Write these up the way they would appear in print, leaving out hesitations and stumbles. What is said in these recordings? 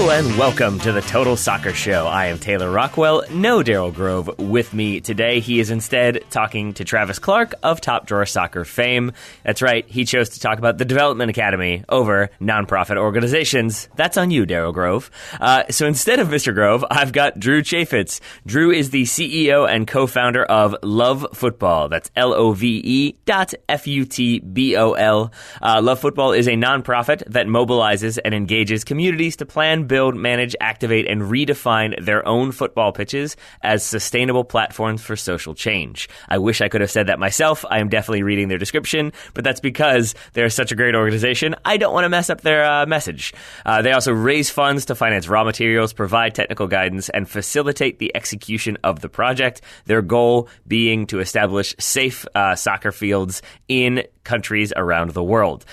Hello and welcome to the Total Soccer Show. I am Taylor Rockwell, no Daryl Grove with me today. He is instead talking to Travis Clark of Top Drawer Soccer fame. That's right, he chose to talk about the Development Academy over nonprofit organizations. That's on you, Daryl Grove. So instead of Mr. Grove, I've got Drew Chafetz. Drew is the CEO and co-founder of Love Football. That's LOVE.FUTBOL. Love Football is a nonprofit that mobilizes and engages communities to plan, build, manage, activate, and redefine their own football pitches as sustainable platforms for social change. I wish I could have said that myself. I am definitely reading their description, but that's because they're such a great organization. I don't want to mess up their message. They also raise funds to finance raw materials, provide technical guidance, and facilitate the execution of the project. Their goal being to establish safe soccer fields in countries around the world.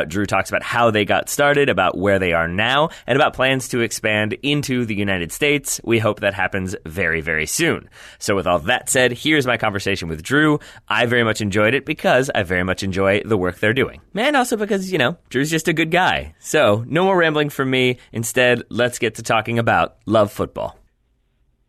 Drew talks about how they got started, about where they are now, and about plans to expand into the United States. We hope that happens very, very soon. So with all that said, here's my conversation with Drew. I very much enjoyed it because I very much enjoy the work they're doing. And also because, Drew's just a good guy. So no more rambling from me. Instead, let's get to talking about Love Football.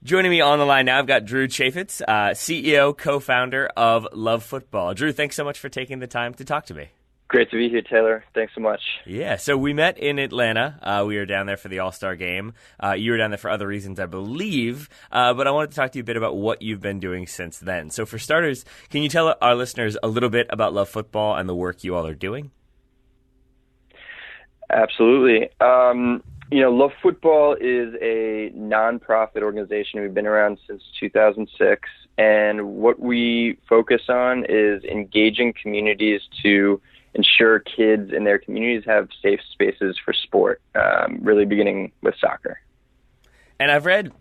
Joining me on the line now, I've got Drew Chafetz, CEO, co-founder of Love Football. Drew, thanks so much for taking the time to talk to me. Great to be here, Taylor. Thanks so much. Yeah, so we met in Atlanta. We were down there for the All-Star game. You were down there for other reasons, I believe. But I wanted to talk to you a bit about what you've been doing since then. So for starters, can you tell our listeners a little bit about Love Football and the work you all are doing? Absolutely. Love Football is a nonprofit organization. We've been around since 2006. And what we focus on is engaging communities to ensure kids in their communities have safe spaces for sport, really beginning with soccer. And I've read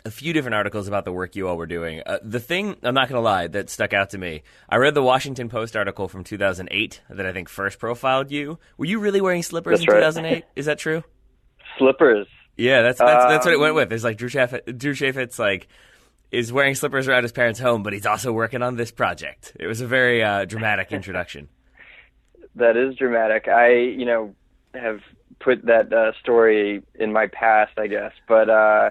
a few different articles about the work you all were doing. The thing, I'm not going to lie, that stuck out to me, I read the Washington Post article from 2008 that I think first profiled you. Were you really wearing slippers in 2008? Is that true? Slippers. Yeah, that's what it went with. It's like Drew Chafetz is wearing slippers around his parents' home, but he's also working on this project. It was a very dramatic introduction. That is dramatic. I, have put that story in my past, I guess. But I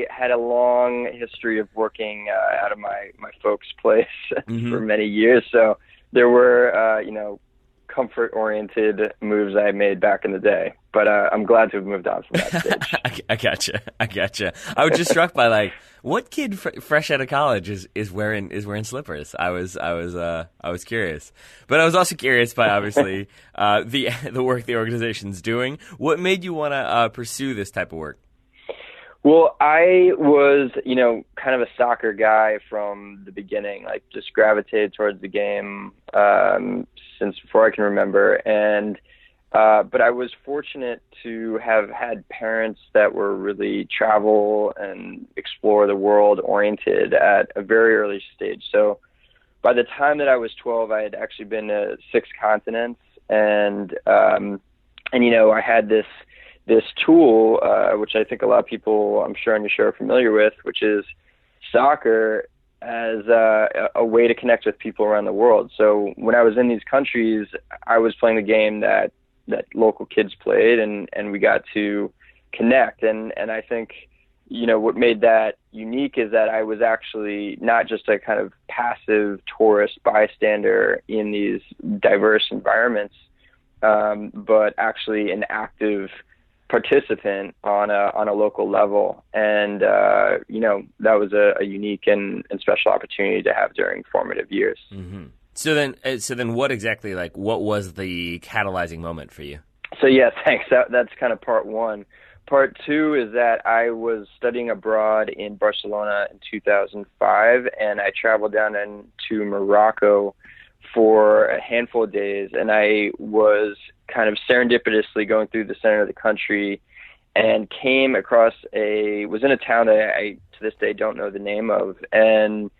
had a long history of working out of my folks' place for many years. So there were, comfort-oriented moves I made back in the day. But I'm glad to have moved on from that stage. I gotcha. I was just struck by what kid fresh out of college is wearing slippers. I was curious, but I was also curious by obviously the work the organization's doing. What made you want to pursue this type of work? Well, I was, kind of a soccer guy from the beginning, just gravitated towards the game since before I can remember. And but I was fortunate to have had parents that were really travel and explore the world oriented at a very early stage. So by the time that I was 12, I had actually been to 6 continents, and I had this tool, which I think a lot of people, I'm sure on your show, are familiar with, which is soccer as a way to connect with people around the world. So when I was in these countries, I was playing the game that local kids played, and we got to connect. And I think, what made that unique is that I was actually not just a kind of passive tourist bystander in these diverse environments, but actually an active participant on a local level. And, that was a unique and special opportunity to have during formative years. Mm-hmm. So then what exactly, what was the catalyzing moment for you? So yeah, thanks. That's kind of part one. Part two is that I was studying abroad in Barcelona in 2005, and I traveled down into Morocco for a handful of days, and I was kind of serendipitously going through the center of the country and was in a town that I to this day don't know the name of, and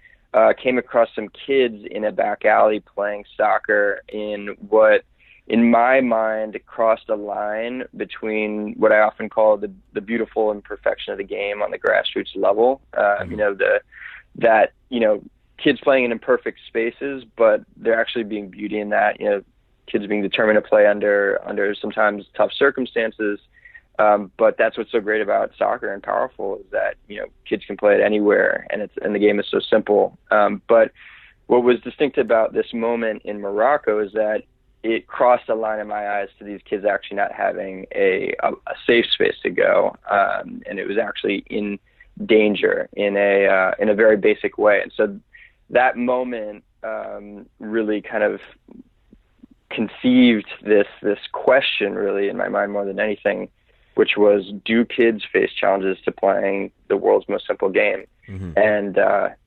came across some kids in a back alley playing soccer in what, in my mind, crossed a line between what I often call the beautiful imperfection of the game on the grassroots level. Kids playing in imperfect spaces, but there actually being beauty in that. kids being determined to play under sometimes tough circumstances. But that's what's so great about soccer and powerful is that, kids can play it anywhere, and the game is so simple. But what was distinct about this moment in Morocco is that it crossed a line in my eyes to these kids actually not having a safe space to go. And it was actually in danger in a very basic way. And so that moment really kind of conceived this question really in my mind more than anything, which was, do kids face challenges to playing the world's most simple game? Mm-hmm. And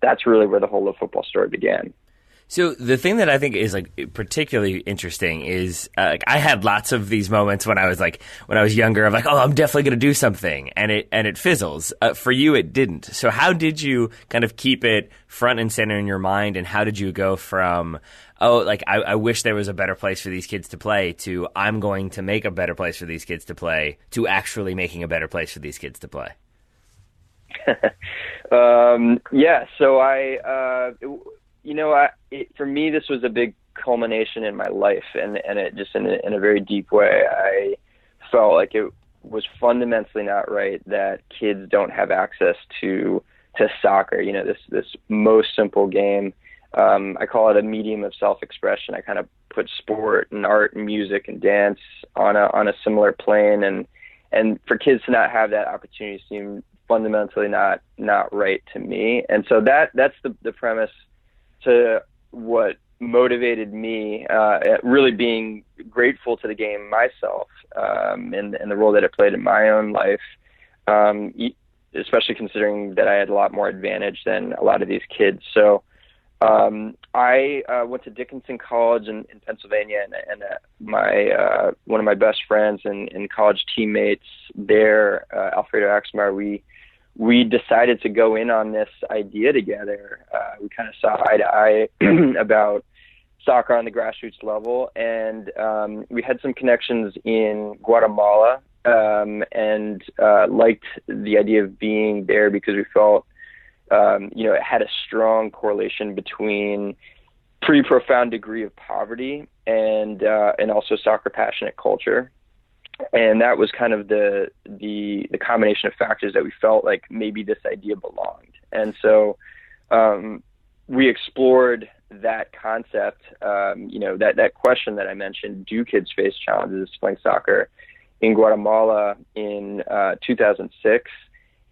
that's really where the whole Love Football story began. So the thing that I think is particularly interesting is I had lots of these moments when I was younger of oh, I'm definitely going to do something, and it fizzles. For you, it didn't. So how did you kind of keep it front and center in your mind, and how did you go from I wish there was a better place for these kids to play to I'm going to make a better place for these kids to play to actually making a better place for these kids to play? For me, this was a big culmination in my life, and it just in a very deep way. I felt like it was fundamentally not right that kids don't have access to soccer. This most simple game. I call it a medium of self-expression. I kind of put sport and art and music and dance on a similar plane, and for kids to not have that opportunity seemed fundamentally not right to me. And so that's the premise to what motivated me, really being grateful to the game myself, and the role that it played in my own life, especially considering that I had a lot more advantage than a lot of these kids. So I went to Dickinson College in Pennsylvania, and my one of my best friends and college teammates there, Alfredo Axmeyer, we decided to go in on this idea together. We kind of saw eye to eye about soccer on the grassroots level, and we had some connections in Guatemala, and liked the idea of being there because we felt it had a strong correlation between pretty profound degree of poverty and also soccer passionate culture. And that was kind of the combination of factors that we felt like maybe this idea belonged. And so we explored that concept, that question that I mentioned, do kids face challenges playing soccer in Guatemala in 2006,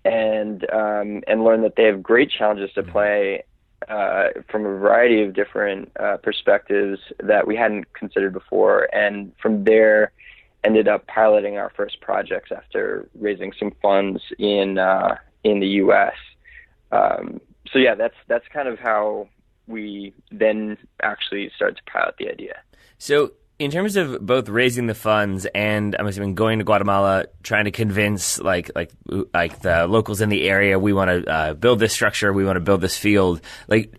and learned that they have great challenges to play from a variety of different perspectives that we hadn't considered before. And from there, ended up piloting our first projects after raising some funds in the U.S. So yeah, that's kind of how we then actually started to pilot the idea. So in terms of both raising the funds and I'm assuming going to Guatemala, trying to convince like the locals in the area, we want to build this structure, we want to build this field.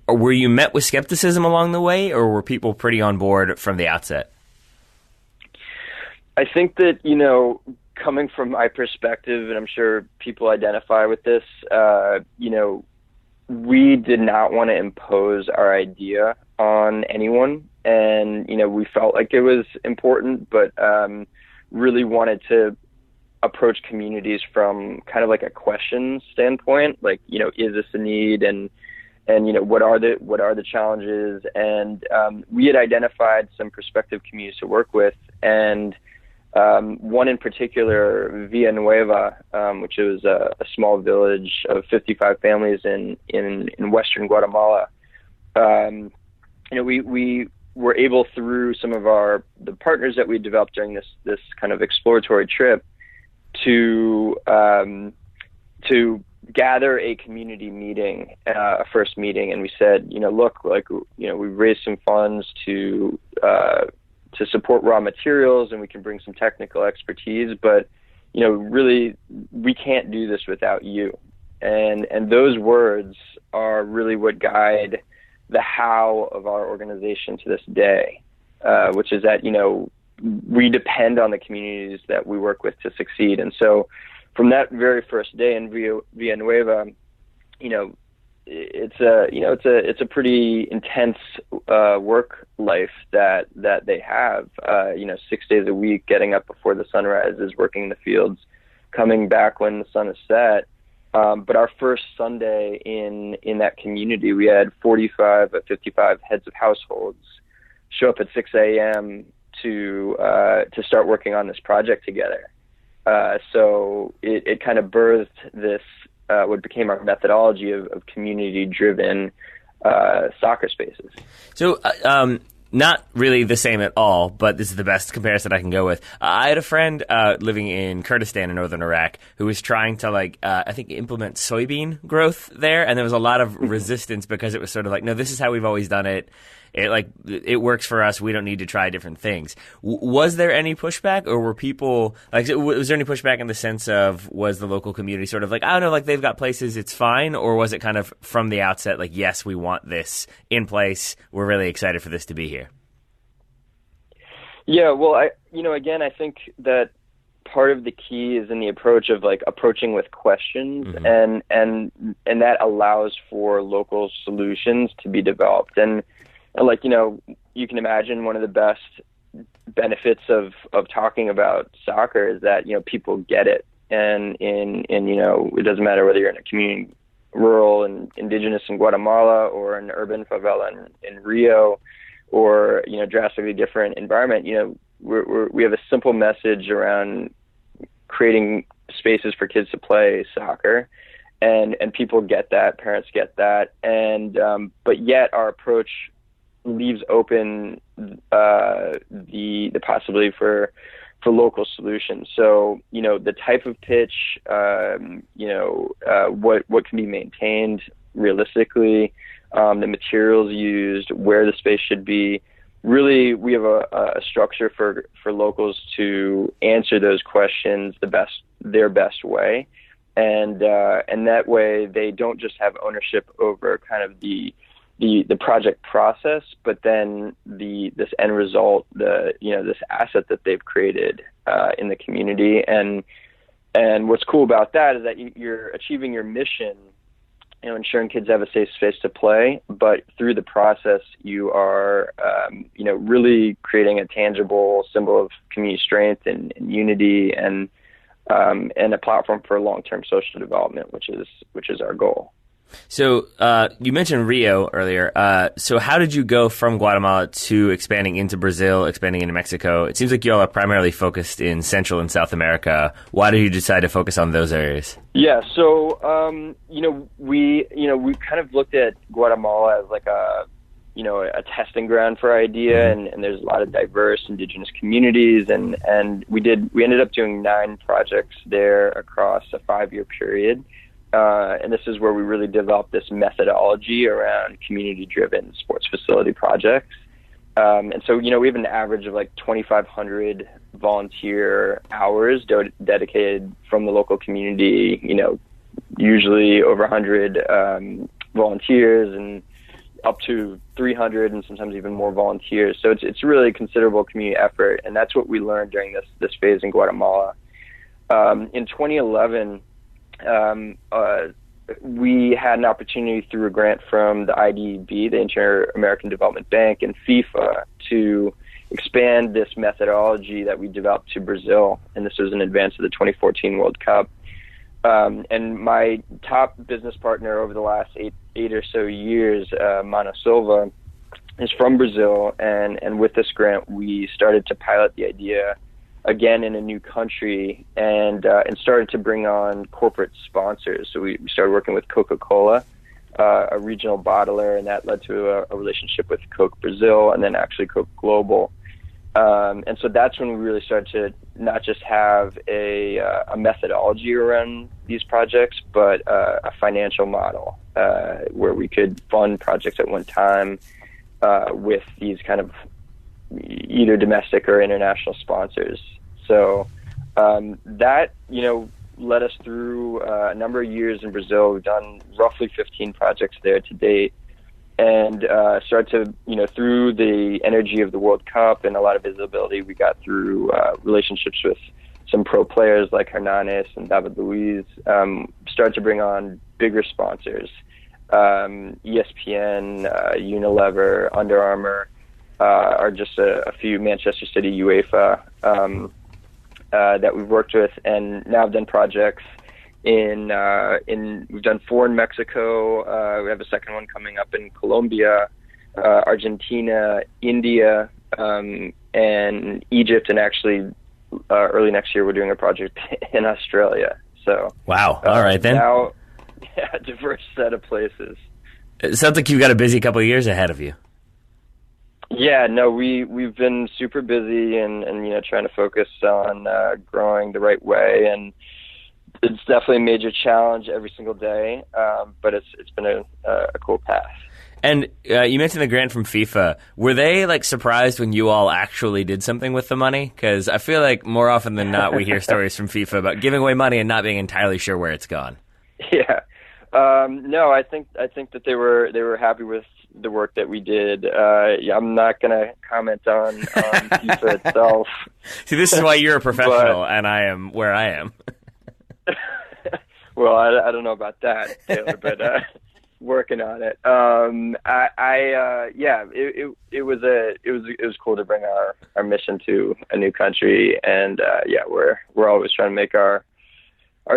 Were you met with skepticism along the way, or were people pretty on board from the outset? I think that, coming from my perspective, and I'm sure people identify with this, we did not want to impose our idea on anyone. And, we felt like it was important, but really wanted to approach communities from kind of like a question standpoint, is this a need? And what are the challenges? And we had identified some prospective communities to work with, and one in particular, Villanueva, which was a small village of 55 families in western Guatemala. We were able, through some of the partners that we developed during this kind of exploratory trip, to gather a community meeting, a first meeting, and we said, look, we raised some funds to support raw materials, and we can bring some technical expertise, but really we can't do this without you. And those words are really what guide the how of our organization to this day, which is that we depend on the communities that we work with to succeed. And so from that very first day in Villanueva, it's a pretty intense work life that they have. 6 days a week, getting up before the sun rises, working in the fields, coming back when the sun is set. But our first Sunday in that community, we had 45 or 55 heads of households show up at 6 a.m. to start working on this project together. So it kind of birthed this, what became our methodology of community-driven soccer spaces. So, not really the same at all, but this is the best comparison I can go with. I had a friend living in Kurdistan in northern Iraq who was trying to, I think, implement soybean growth there, and there was a lot of resistance because it was sort of like, no, this is how we've always done it. It works for us. We don't need to try different things. Was there any pushback, or were people was there any pushback in the sense of, was the local community sort of like, I don't know, like they've got places, it's fine, or was it kind of from the outset like, yes, we want this in place. We're really excited for this to be here. Yeah, well, I think that part of the key is in the approach of approaching with questions, and that allows for local solutions to be developed. And you can imagine one of the best benefits of talking about soccer is that, people get it. And it doesn't matter whether you're in a community, rural and indigenous in Guatemala, or an urban favela in Rio, or, drastically different environment. We have a simple message around creating spaces for kids to play soccer, and people get that, parents get that. And, but yet our approach leaves open the possibility for local solutions. So, the type of pitch, what can be maintained realistically, the materials used, where the space should be. Really, we have a structure for locals to answer those questions their best way, and that way they don't just have ownership over kind of the project process, but then this end result, this asset that they've created in the community. And what's cool about that is that you're achieving your mission, ensuring kids have a safe space to play, but through the process you are really creating a tangible symbol of community strength and unity, and a platform for long-term social development, which is our goal. So you mentioned Rio earlier. So how did you go from Guatemala to expanding into Brazil, expanding into Mexico? It seems like you all are primarily focused in Central and South America. Why did you decide to focus on those areas? Yeah, so we kind of looked at Guatemala as like a testing ground for our idea, and there's a lot of diverse indigenous communities, and we ended up doing 9 projects there across a 5-year period. And this is where we really developed this methodology around community-driven sports facility projects. And so, we have an average of 2,500 volunteer hours dedicated from the local community, usually over 100 volunteers, and up to 300 and sometimes even more volunteers. So it's really a considerable community effort, and that's what we learned during this phase in Guatemala. In 2011, we had an opportunity through a grant from the IDB, the Inter-American Development Bank, and FIFA to expand this methodology that we developed to Brazil. And this was in advance of the 2014 World Cup. And my top business partner over the last eight or so years, Mano Silva, is from Brazil. And with this grant, we started to pilot the idea again in a new country, and started to bring on corporate sponsors. So we started working with Coca-Cola, a regional bottler, and that led to a relationship with Coke Brazil, and then actually Coke Global. And so that's when we really started to not just have a methodology around these projects, but a financial model where we could fund projects at one time with these kind of either domestic or international sponsors. So that, led us through a number of years in Brazil. We've done roughly 15 projects there to date, and started to, through the energy of the World Cup and a lot of visibility we got through relationships with some pro players like Hernanes and David Luiz, started to bring on bigger sponsors. ESPN, Unilever, Under Armour are just a few, Manchester City, UEFA, that we've worked with, and now I've done projects we've done 4 in Mexico. We have a second one coming up in Colombia, Argentina, India, and Egypt, and actually early next year we're doing a project in Australia. So wow, all right then. Now, yeah, diverse set of places. It sounds like you've got a busy couple of years ahead of you. Yeah, no, we've been super busy and trying to focus on growing the right way, and it's definitely a major challenge every single day, but it's been a cool path. And you mentioned the grant from FIFA. Were they like surprised when you all actually did something with the money? Because I feel like more often than not we hear stories from FIFA about giving away money and not being entirely sure where it's gone. Yeah, no, I think that they were happy with the work that we did. I'm not going to comment on FIFA itself. See, this is why you're a professional and I am where I am. Well, I don't know about that, Taylor, but working on it. It was cool to bring our mission to a new country, and we're always trying to make our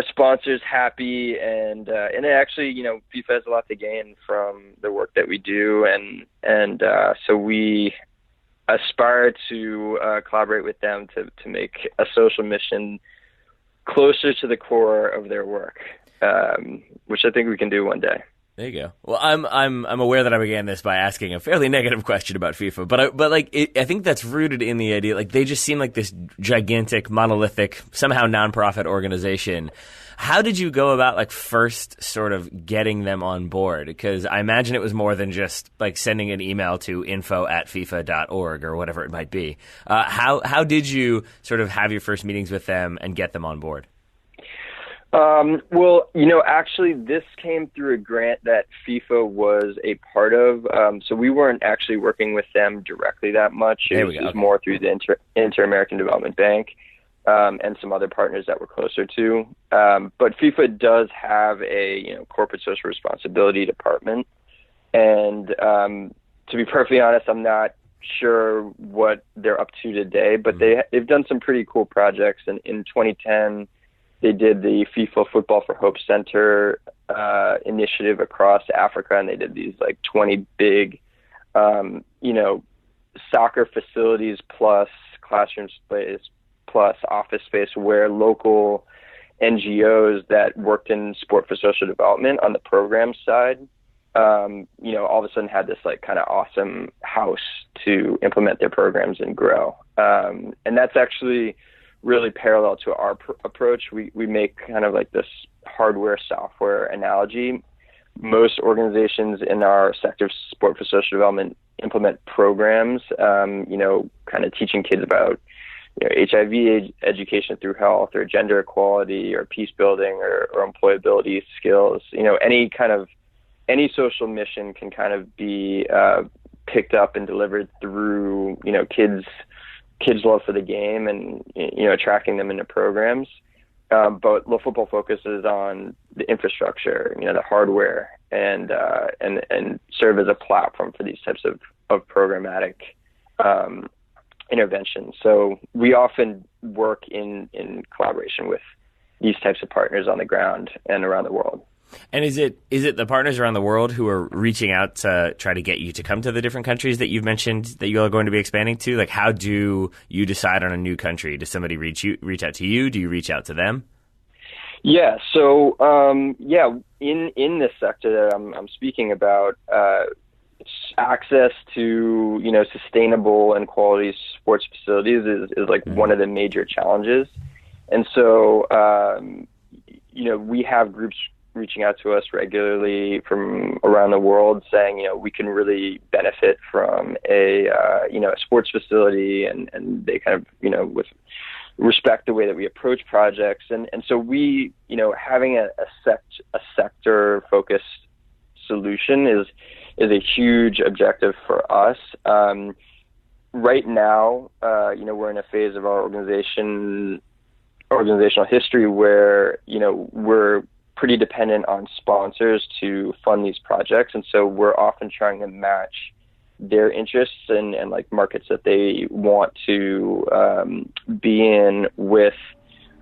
sponsors happy, and actually, FIFA has a lot to gain from the work that we do, and so we aspire to collaborate with them to make a social mission closer to the core of their work, which I think we can do one day. There you go. Well, I'm aware that I began this by asking a fairly negative question about FIFA, but I think that's rooted in the idea, like, they just seem like this gigantic, monolithic, somehow nonprofit organization. How did you go about, like, first sort of getting them on board? Because I imagine it was more than just, like, sending an email to info@fifa.org or whatever it might be. How did you sort of have your first meetings with them and get them on board? Well, actually this came through a grant that FIFA was a part of. So we weren't actually working with them directly that much. It was more through the Inter-American Development Bank, and some other partners that we're closer to. But FIFA does have a, corporate social responsibility department. And, to be perfectly honest, I'm not sure what they're up to today, but they've done some pretty cool projects. And in 2010, they did the FIFA Football for Hope Center initiative across Africa, and they did these like 20 big, soccer facilities plus classroom space plus office space where local NGOs that worked in sport for social development on the program side, all of a sudden had this like kind of awesome house to implement their programs and grow. And that's actually really parallel to our approach. We make kind of like this hardware software analogy. Most organizations in our sector of sport for social development implement programs, kind of teaching kids about HIV education through health, or gender equality, or peace building, or employability skills. Any social mission can kind of be picked up and delivered through kids' love for the game and attracting them into programs. But Love Football focuses on the infrastructure, the hardware, and serve as a platform for these types of programmatic interventions. So we often work in collaboration with these types of partners on the ground and around the world. And is it the partners around the world who are reaching out to try to get you to come to the different countries that you've mentioned that you are going to be expanding to? Like, how do you decide on a new country? Does somebody reach out to you? Do you reach out to them? Yeah. So, in this sector that I'm speaking about, access to, sustainable and quality sports facilities is like one of the major challenges. And so, we have groups reaching out to us regularly from around the world saying, we can really benefit from a sports facility, and they kind of, with respect the way that we approach projects. And so we, having a sector focused solution is a huge objective for us. Right now, we're in a phase of our organizational history where, we're pretty dependent on sponsors to fund these projects. And so we're often trying to match their interests and like markets that they want to be in with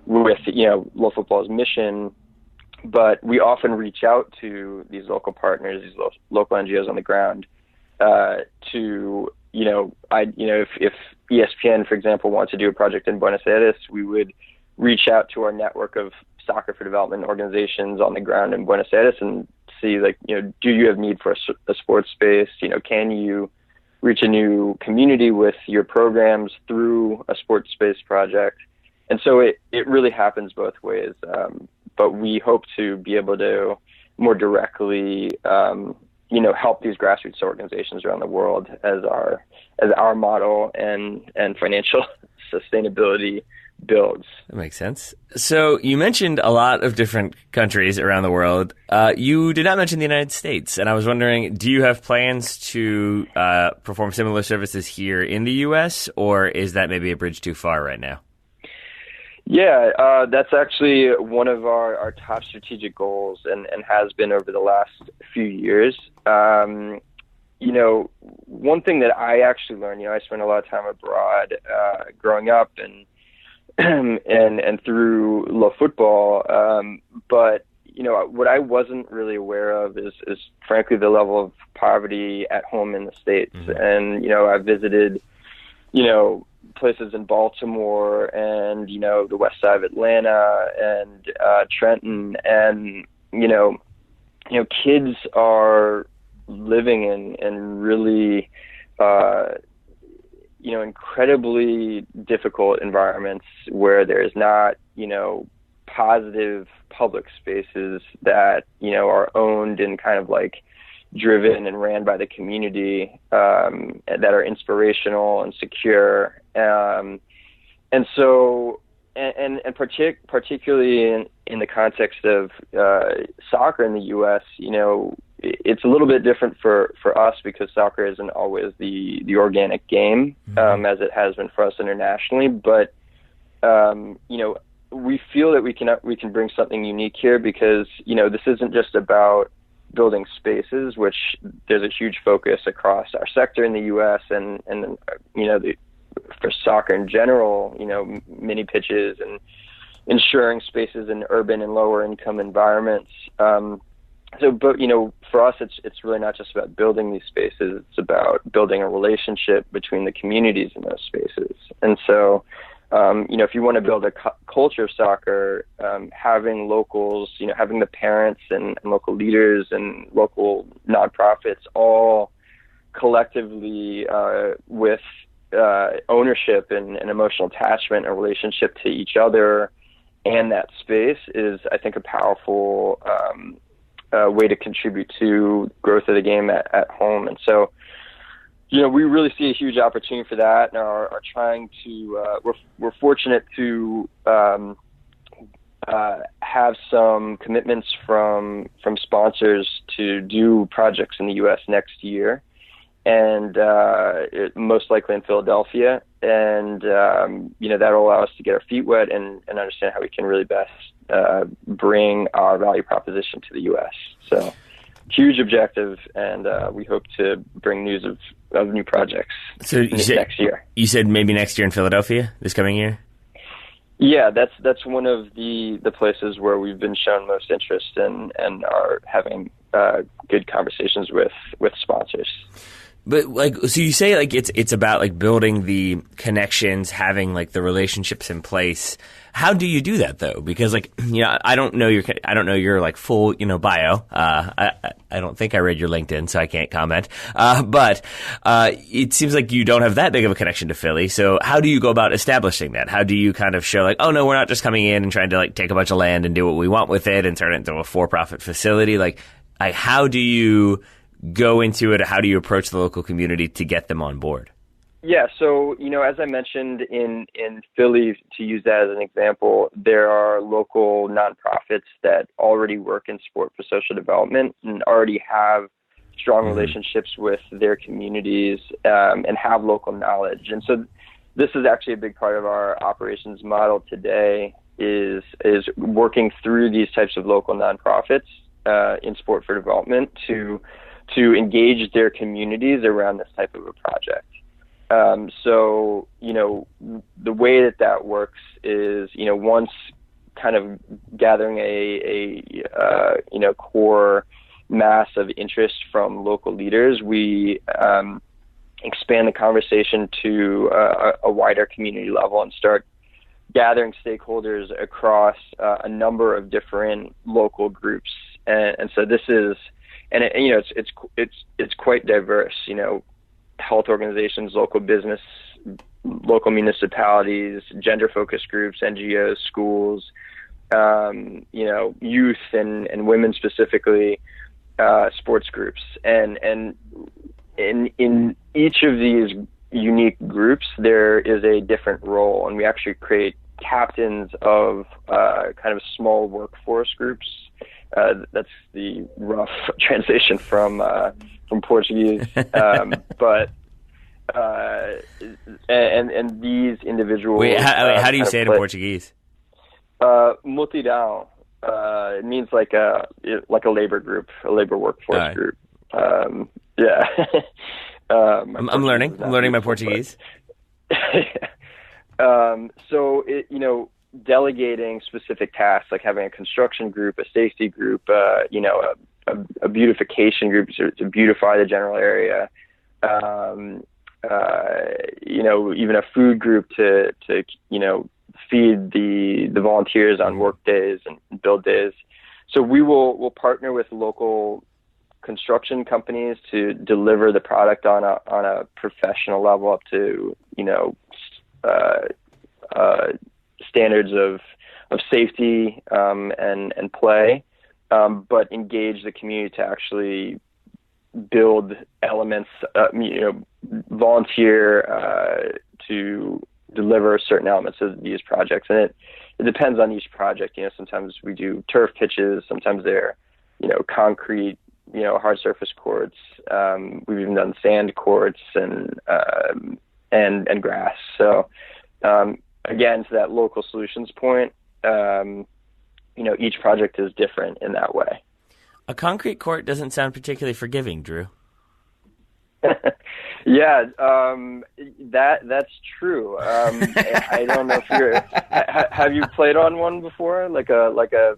Love Football's mission. But we often reach out to these local partners, these local NGOs on the ground, if ESPN, for example, wants to do a project in Buenos Aires, we would reach out to our network of soccer for development organizations on the ground in Buenos Aires and see, do you have need for a sports space? Can you reach a new community with your programs through a sports space project? And so it really happens both ways. But we hope to be able to more directly, help these grassroots organizations around the world as our model and financial sustainability builds. That makes sense. So you mentioned a lot of different countries around the world. You did not mention the United States, and I was wondering, do you have plans to perform similar services here in the U.S., or is that maybe a bridge too far right now? Yeah, that's actually one of our top strategic goals and has been over the last few years. One thing that I actually learned, I spent a lot of time abroad growing up and through Love Football. But what I wasn't really aware of is frankly the level of poverty at home in the States. Mm-hmm. And, I visited, places in Baltimore and, the west side of Atlanta and Trenton. And, kids are living in really, incredibly difficult environments where there's not, positive public spaces that, are owned and kind of like driven and ran by the community, that are inspirational and secure. And so, particularly in the context of soccer in the U.S., it's a little bit different for us because soccer isn't always the organic game, as it has been for us internationally. But we feel that we can bring something unique here because this isn't just about building spaces, which there's a huge focus across our sector in the U.S. and for soccer in general, mini pitches and ensuring spaces in urban and lower income environments. But for us, it's really not just about building these spaces. It's about building a relationship between the communities in those spaces. And so, if you want to build a culture of soccer, having locals, having the parents and local leaders and local nonprofits all collectively with ownership and emotional attachment and relationship to each other and that space is, I think, a powerful way to contribute to growth of the game at home. And so, we really see a huge opportunity for that and are trying to, we're fortunate to have some commitments from sponsors to do projects in the U.S. next year, and most likely in Philadelphia. And, that'll allow us to get our feet wet and understand how we can really best bring our value proposition to the U.S. So huge objective, and we hope to bring news of new projects next year. You said maybe next year in Philadelphia, this coming year? Yeah, that's one of the places where we've been shown most interest and are having good conversations with sponsors. But so you say it's about building the connections, having the relationships in place. How do you do that though? Because I don't know your full bio. I don't think I read your LinkedIn, so I can't comment. But it seems like you don't have that big of a connection to Philly. So how do you go about establishing that? How do you kind of show oh no, we're not just coming in and trying to take a bunch of land and do what we want with it and turn it into a for-profit facility? How do you go into it? How do you approach the local community to get them on board? Yeah, so, as I mentioned in Philly, to use that as an example, there are local nonprofits that already work in sport for social development and already have strong relationships with their communities and have local knowledge. And so this is actually a big part of our operations model today is working through these types of local nonprofits in sport for development to engage their communities around this type of a project. So, the way that works is, once kind of gathering a core mass of interest from local leaders, we expand the conversation to a wider community level and start gathering stakeholders across a number of different local groups. And so this is, it's quite diverse, health organizations, local business, local municipalities, gender-focused groups, NGOs, schools, youth and women specifically, sports groups. And in each of these unique groups, there is a different role, and we actually create captains of kind of small workforce groups. That's the rough translation from Portuguese, but and these individuals. Wait, how do you say it in Portuguese? Multidão. It means like a labor group, a labor workforce group. Yeah. I'm learning. I'm learning my Portuguese. So delegating specific tasks, like having a construction group, a safety group, a beautification group to beautify the general area, even a food group to feed the volunteers on work days and build days. So we'll partner with local construction companies to deliver the product on a professional level up to standards of safety and play, but engage the community to actually build elements, volunteer to deliver certain elements of these projects. And it depends on each project. Sometimes we do turf pitches, sometimes they're concrete, hard surface courts. We've even done sand courts and grass. So again, to that local solutions point, each project is different in that way. A concrete court doesn't sound particularly forgiving, Drew. Yeah, that's true. I don't know if have you played on one before, like a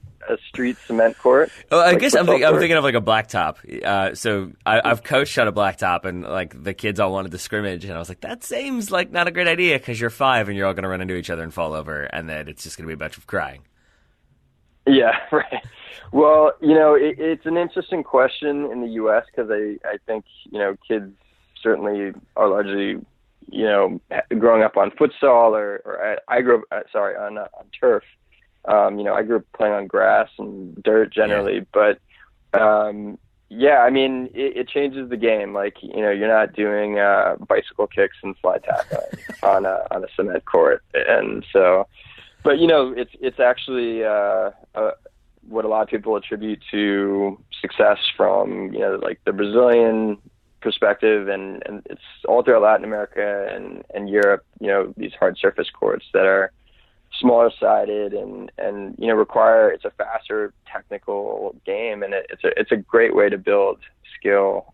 street cement court? Oh, I guess I'm thinking of like a blacktop. So I've coached on a blacktop, and like the kids all wanted to scrimmage, and I was like, that seems like not a great idea because you're 5 and you're all going to run into each other and fall over, and then it's just going to be a bunch of crying. Yeah, right. Well, it's an interesting question in the U.S. because I think, kids certainly are largely, growing up on futsal or I grew up, on turf. I grew up playing on grass and dirt generally, but it changes the game. Like, you're not doing bicycle kicks and fly tackling on a cement court, and so. But it's actually what a lot of people attribute to success from like the Brazilian perspective, and it's all throughout Latin America and Europe. These hard surface courts that are smaller sided and require, it's a faster technical game, and it's a great way to build skill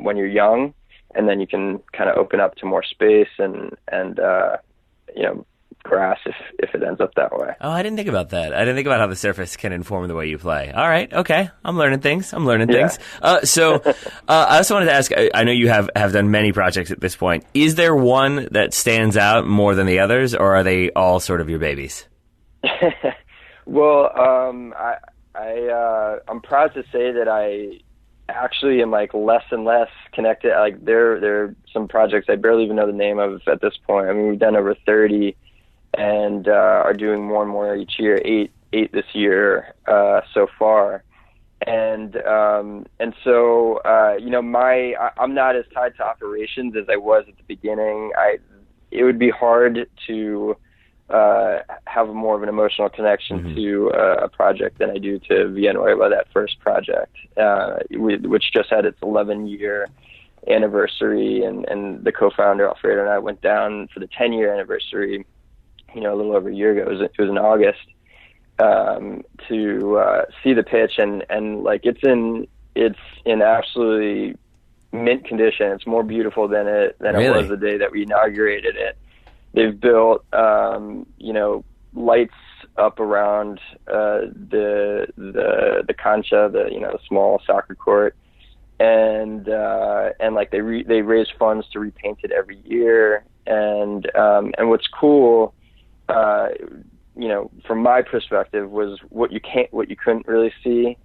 when you're young, and then you can kind of open up to more space and grass if it ends up that way. Oh, I didn't think about that. I didn't think about how the surface can inform the way you play. All right, okay. I'm learning things. So I also wanted to ask, I know you have done many projects at this point. Is there one that stands out more than the others, or are they all sort of your babies? Well, I'm proud to say that I actually am like less and less connected. Like there are some projects I barely even know the name of at this point. I mean, we've done over 30 and are doing more and more each year, eight this year so far. And so I'm not as tied to operations as I was at the beginning. It would be hard to have more of an emotional connection to a project than I do to Villanueva, that first project, which just had its 11-year anniversary, and the co-founder Alfredo and I went down for the 10-year anniversary, a little over a year ago. It was in August, to see the pitch, and like it's in absolutely mint condition. It's more beautiful than it Really? was the day that we inaugurated it. They've built lights up around the cancha, the small soccer court, and like they raise funds to repaint it every year. And what's cool, from my perspective, was what you couldn't really see,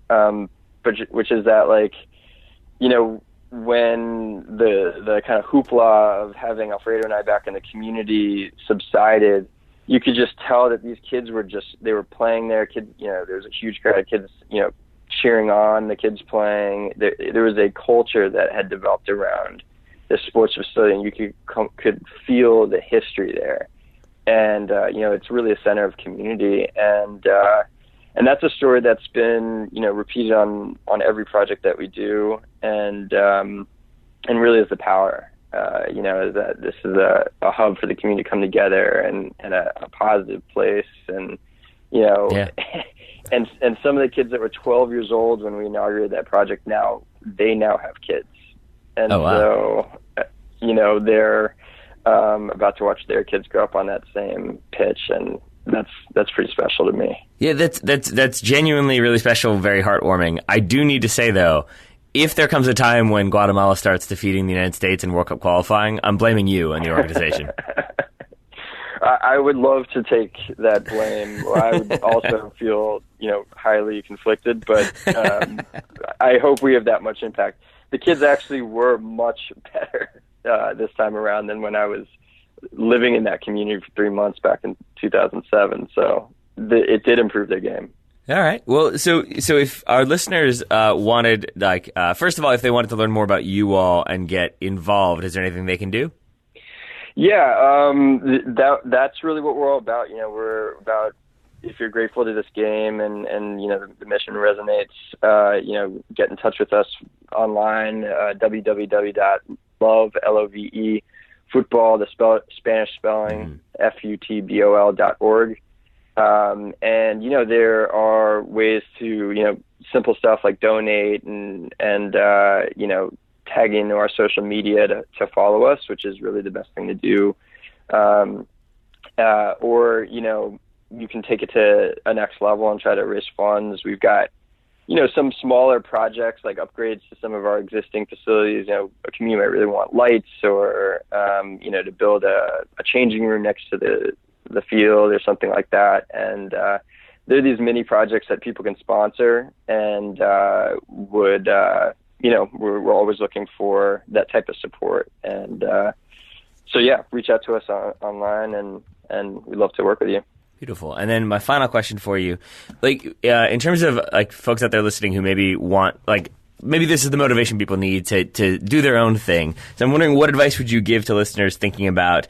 which is that, like, when the kind of hoopla of having Alfredo and I back in the community subsided, you could just tell that these kids they were playing their kids. There was a huge crowd of kids, cheering on the kids playing. There was a culture that had developed around the sports facility, and you could feel the history there. And it's really a center of community, and that's a story that's been repeated on every project that we do, and really is the power. That this is a hub for the community to come together, and a positive place, and Yeah. and some of the kids that were 12 years old when we inaugurated that project now have kids, and Oh, wow. so they're about to watch their kids grow up on that same pitch, and that's pretty special to me. Yeah, that's genuinely really special, very heartwarming. I do need to say, though, if there comes a time when Guatemala starts defeating the United States in World Cup qualifying, I'm blaming you and the organization. I would love to take that blame. I would also feel, highly conflicted, but I hope we have that much impact. The kids actually were much better this time around than when I was living in that community for 3 months back in 2007. So it did improve their game. All right. Well, so if our listeners wanted, first of all, if they wanted to learn more about you all and get involved, is there anything they can do? Yeah, that's really what we're all about. We're about, if you're grateful to this game and the mission resonates, get in touch with us online, www.love, L-O-V-E, football, the Spanish spelling, FUTBOL.org. And, there are ways to, simple stuff like donate and tag into our social media to follow us, which is really the best thing to do. Or, you can take it to a next level and try to raise funds. We've got, some smaller projects like upgrades to some of our existing facilities. A community might really want lights or, to build a changing room next to the field or something like that. And there are these mini projects that people can sponsor, and we're always looking for that type of support. And so yeah, reach out to us online, and we'd love to work with you. Beautiful. And then my final question for you, in terms of folks out there listening who maybe want, maybe this is the motivation people need to do their own thing. So I'm wondering, what advice would you give to listeners thinking about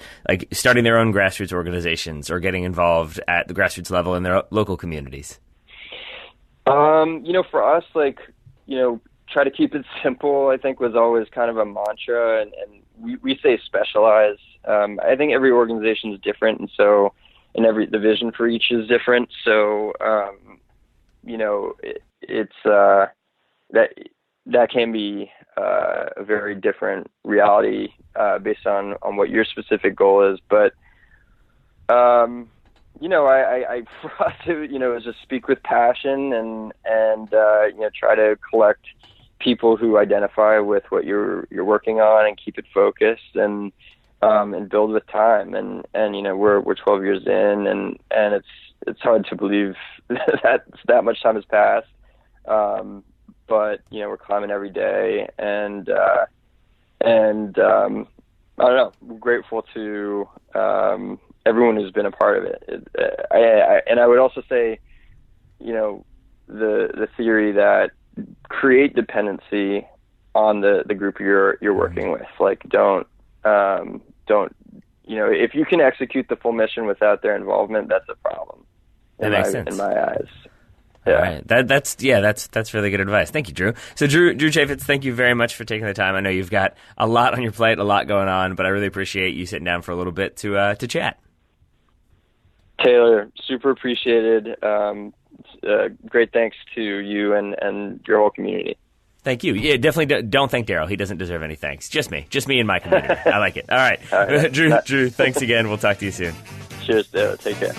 starting their own grassroots organizations or getting involved at the grassroots level in their local communities? For us, try to keep it simple, I think, was always kind of a mantra, and we say specialize. I think every organization is different, and so the vision for each is different. So it's that can be a very different reality based on what your specific goal is. But I for us, is just speak with passion and try to collect people who identify with what you're working on and keep it focused and build with time. And we're 12 years in, and it's hard to believe that much time has passed. But we're climbing every day, and I don't know, we're grateful to everyone who's been a part of it. I would also say, the theory that create dependency on the group you're working with. Don't if you can execute the full mission without their involvement, that's a problem. That makes sense in my eyes. Yeah. All right. That's really good advice. Thank you, Drew. So Drew Chafetz, thank you very much for taking the time. I know you've got a lot on your plate, a lot going on, but I really appreciate you sitting down for a little bit to chat. Taylor, super appreciated. great thanks to you and your whole community. Thank you. Yeah, definitely don't thank Daryl. He doesn't deserve any thanks. Just me and my community. I like it. All right. Drew, thanks again. We'll talk to you soon. Cheers, Daryl. Take care.